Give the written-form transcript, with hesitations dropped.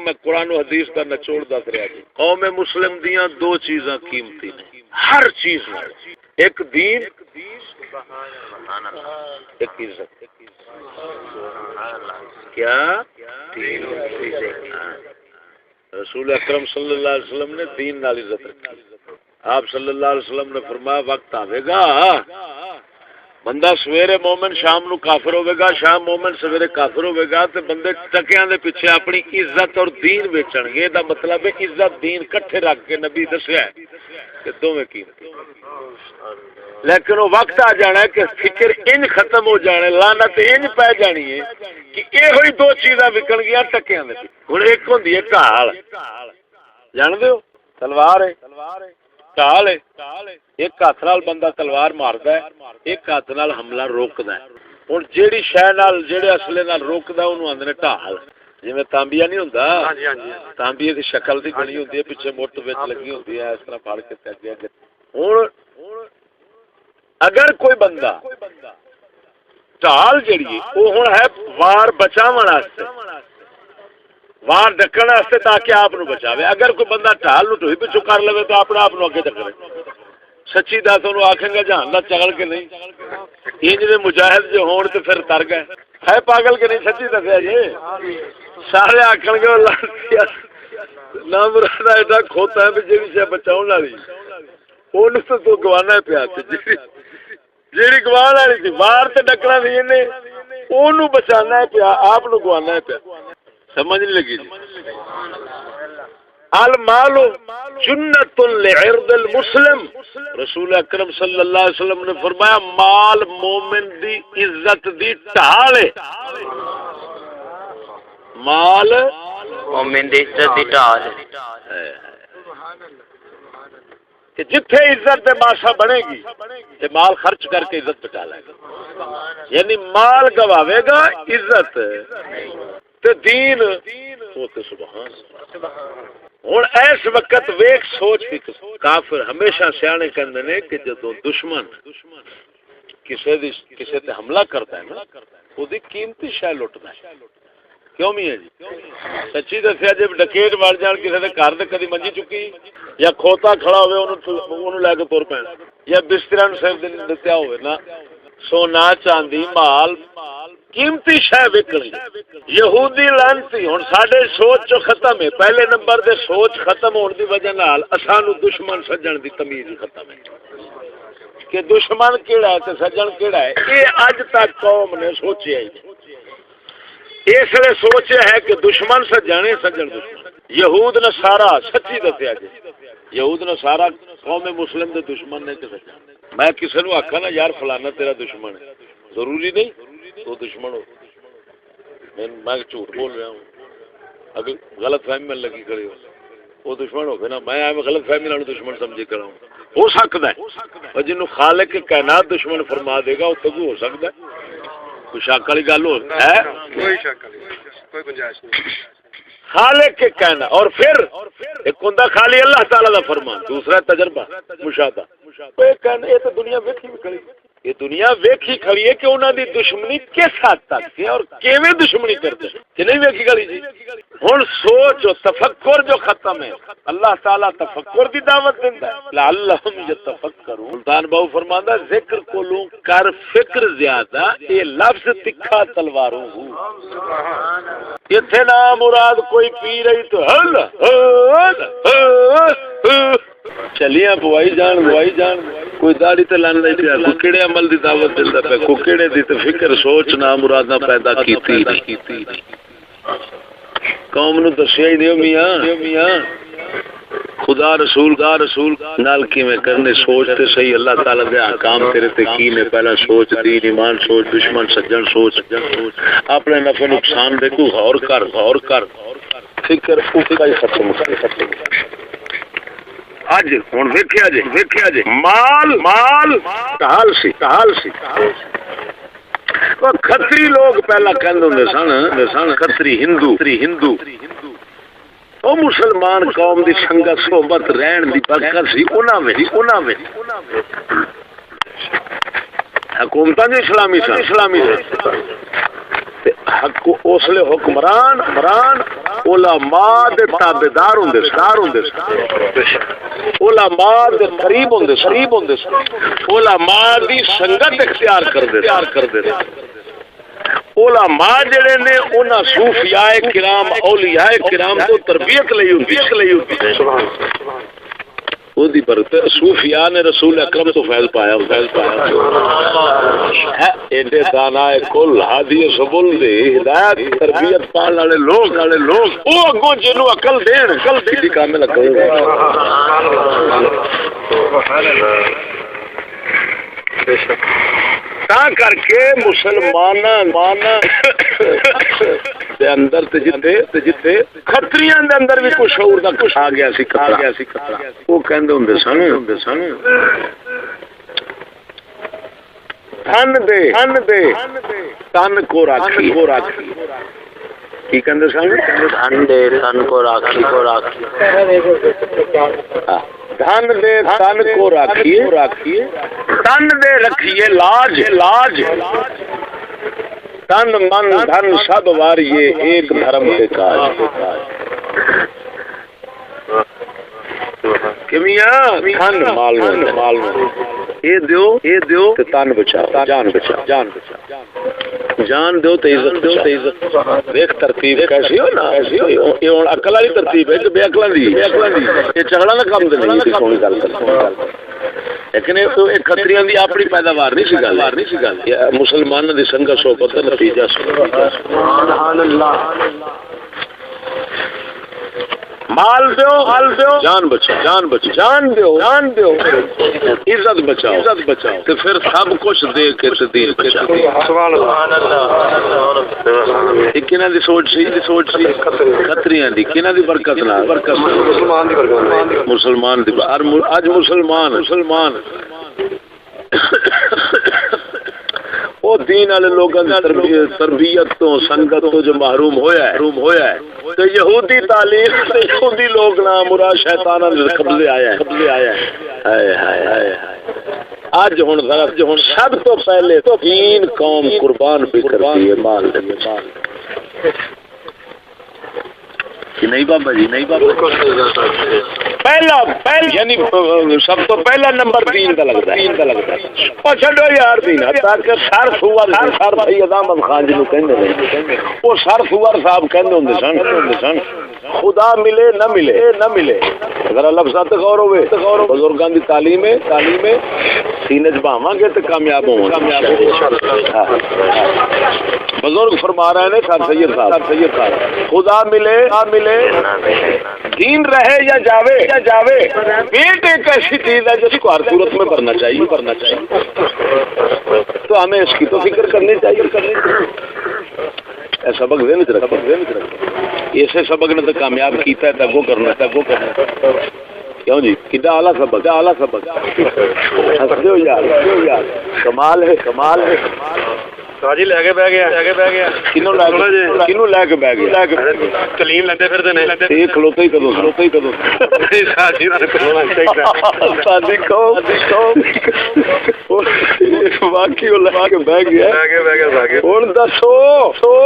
میں قرآن و حدیث کا نچوڑ دس رہا جی قوم مسلم دیاں دو چیزاں قیمتی نے ہر چیز نال ایک دین ایک عزت کیا دین رسول اکرم صلی اللہ علیہ وسلم نے دین نال عزت رکھی آپ صلی اللہ علیہ وسلم نے فرمایا وقت آئے گا بندہ سویرے مومن شام نو کافر ہوے گا شام مومن سویرے کافر ہوے گا تے بندے ٹکیاں دے پیچھے اپنی عزت اور دین بیچن گے دا مطلب ہے عزت دین کٹھے رکھ کے نبی دسیا ہے کہ دوویں قیمتی لیکن وہ وقت آ جانا ہے کہ فکر انج ختم ہو جانے لعنت انج پی جانی ہے کہ یہ ہوئی دو چیزاں وکن گیا ٹکیاں دے ہن ایک ہوندی ہے ڈھال جان دیو تلوار ہے ڈھال ہے ایک ہاتھ نال بندہ تلوار ماردا ہے ایک ہاتھ نال حملہ روکدا ہے ہن جیڑی شے نال جیڑے اصلے نال روکدا اونوں آندے نے ڈھال جویں تانبیہ نہیں ہوندا تانبیہ دی شکل دی بنی ہوندی ہے پیچھے مٹ وچ لگی ہوندی ہے اس طرح پھڑ کے تے اگے ہن اگر کوئی بندہ ڈھال جیڑی ہے وہ ہن ہے وار بچاون واسطے وار ڈکن واسطے تاکہ آپ نو بچاوے اگر کوئی بندہ ڈھال نو ٹوئی پچھو کر لے تو اپنے آپ نو اگے ڈکے سچی دس انہوں آکھیں گا جہان دا چغل کے نہیں انج دے مجاہد جو ہون تے پھر تر گئے ہے پاگل کے نہیں سچی دسیا جی سارے آکھن گے نہ مراد ایڈا کھوتا ہے بھی جیڑی شے بچاؤن والی اونوں تو گوانا پیا تے جیڑی گوان والی سی وار تے ڈکنا سی نے اونوں بچانا پیا آپ نو گوانا پیا سمجھ نہیں لگی جی المال جنت لعرض المسلم رسول اکرم صلی اللہ علیہ وسلم نے فرمایا مال مومن دی عزت دی ڈھال ہے مال مومن دی عزت دی ڈھال ہے کہ جتھے عزت دے ماشا بنے گی تے مال خرچ کر کے عزت بچا لے گا یعنی مال گواوے گا عزت تے دین وہ تے سبحان ہن اس وقت ویکھ سوچ فکر کافر ہمیشہ سیانے کہندے نے کہ جدوں دشمن کسے تے حملہ کرتا ہے نا او دی قیمتی شے لٹدا ہے کیوں نہیں ہے جی سچی دسیا جے ڈکیٹ وڑ جان کسے دے گھر تے کدی منجی چکی یا کھوتا کھڑا ہوئے اونوں لے کے تر پینا یا بستر نوں سر دتیا ہوئے نا سونا چاندی مال قیمتی شے وکڑی یہودی لعنتی ہن ساڈے سوچ چ ختم ہے پہلے نمبر تے سوچ ختم ہون دی وجہ نال اسانو دشمن سجن دی تمیز ختم ہے کہ دشمن کیڑا ہے تے سجن کیڑا ہے یہ اج تک قوم نے سوچیا ہی نہیں اس لیے سوچیا ہے کہ دشمن سجن سجن دشمن یہود نصارا سچی دسیا جی یہود نصارا قوم مسلم دے دشمن نے کہ سجن میں کسی نو آکھا نا یار فلانا تیرا دشمن ہے ضروری نہیں تو دشمن ہو میں جھوٹ بول رہا ہوں اگر غلط فہمی میں لگی کھڑی ہو وہ دشمن ہو نا میں غلط فہمی نال دشمن سمجھے کرا ہوں ہو سکتا ہے اور جنوں خالق کائنات دشمن فرما دے گا اتنے بھی ہو سکتا ہے کوئی شک والی گل ہو ہے کوئی شک کوئی گنجائش نہیں خالق کے کہنا اور پھر ایک ہوندا خالی اللہ تعالی دا فرمان دوسرا تجربہ مشاہدہ یہ تو دنیا ویکھی کھڑی یہ دنیا ویکھی کھڑی ہے کہ انہاں دی دشمنی کس حد تک ہے اور کیویں دشمنی کرتے کہ نہیں ویکھی کھڑی جی ہن سوچ و تفکر جو ختم ہے اللہ تعالی تفکر دی دعوت دیندا ہے لعلہم یتفکرون سلطان باو فرماندا ہے ذکر کولوں کر فکر زیادہ یہ لفظ تکھا تلواروں ایتھے نا مراد کوئی پی رہی تو چلیاں بوائی جان کوئی داڑھی تے لان لئی پیا کوئی کیڑے عمل دی دعوت دیندا پیا کوئی کیڑے دی تے فکر سوچ نا مراداں پیدا کیتی نہیں قوم نو دسیا ہی نہیں میاں خدا رسول نال کیویں کرنے سوچ تے صحیح اللہ تعالی دے احکام تیرے تے کی نے پہلا سوچ دین ایمان سوچ دشمن سجن سوچ اپنے نفع نقصان دے کو غور کر فکر اوکا ہی ختم اج ہن ویکھیا جی مال ٹال سی وہ کھتری لوگ پہلا کہندے ہوندے سن کھتری ہندو او مسلمان قوم دی سنگت صحبت رہن دی برکت سی انہاں وچ حکومتاں جو اسلامی تے حق اسلے حکمران علماء دے تابعدار ہوندے علماء دے قریب ہوندے علماء دی سنگت اختیار کردے علماء جڑے نے انہاں صوفیاء کرام اولیاء کرام تو تربیت لئی ہوندی سبحان او دی برکت صوفیاء نے رسول اکرم تو فیض پایا ہے ایڈے دانا کل ہادی سبل دے ہدایت تربیت پال والے لوگ او اگوں جنوں عقل دین دی کامل عقل سبحان اللہ تا کر کے مسلماناں دے اندر تے جتے کھتریاں دے اندر بھی کوئی شعور دا کچھ آ گیا سی خطرہ وہ کہندے ہوندے سن تن دے تن کو راکھی کی کہندے سن تن دے تن کو راکھی دھن دے تن کو راکھیے تن دے رکھیے لاج تن من دھن سب واریے ایک دھرم کے کاج کمیاں دھن مال یہ دیو تے تن بچاؤ جان دو تے عزت دیکھ ترتیب کیسی ہو نا یہ ہن عقل والی ترتیب ہے کہ بے عقلاں دی یہ چغڑا نہ کم دے نہیں سونی گل لیکن ایک کھتریاں دی اپنی پیداوار نہیں سی گل مسلماناں دی سنگت صحبت دا نتیجہ سبحان اللہ مال دیو جان دیو عزت بچاؤ تے پھر سب کچھ دے کے دین بچاؤ سبحان اللہ کنا دی سوچ سی کھتریاں دی کنا دی برکت نال مسلمان دی اج مسلمان وہ دین والے لوگوں کی تربیت تو سنگت تو جو محروم ہویا ہے تو یہودی تعلیم یہودی لوگ نا مراد شیطاناں دے قبضے آیا ہے ہائے اج ہن سب تو پہلے دین قوم قربان بھی کرتی ہے مال دے نہیں بابا جی پہلا یعنی سب تو پہلا نمبر دین کا لگتا ہے اور چھڈو یار دین تاکہ سر سوار سید احمد خان جی کہندے نے وہ سر سوار صاحب کہندے ہوندے سن خدا ملے نہ ملے اگر لفظات غور ہوئے بزرگاں دی تعلیم سینے چ باواں گے تو کامیاب ہوں بزرگ فرما رہے ہیں سر سید صاحب خدا ملے دین رہے یا جاوے پیٹ ایک ایسی چیز ہے جس کو ہر صورت میں بھرنا چاہیے تو ہمیں اس کی تو فکر کرنی چاہیے سبق ذہن چ رکھو اسے سبق نے تو کامیاب کیتا ہے تگو کرنا کیوں جی کتنا اعلیٰ سبق ہنستے ہو یار کمال ہے جی لے کے بہ گیا کنوں لے کے بہ گیا کلیم لیندے پھردے نے یہ کھلوتے ہی کدوں سادی قوم واقعی لے کے بہ گیا ہن دسو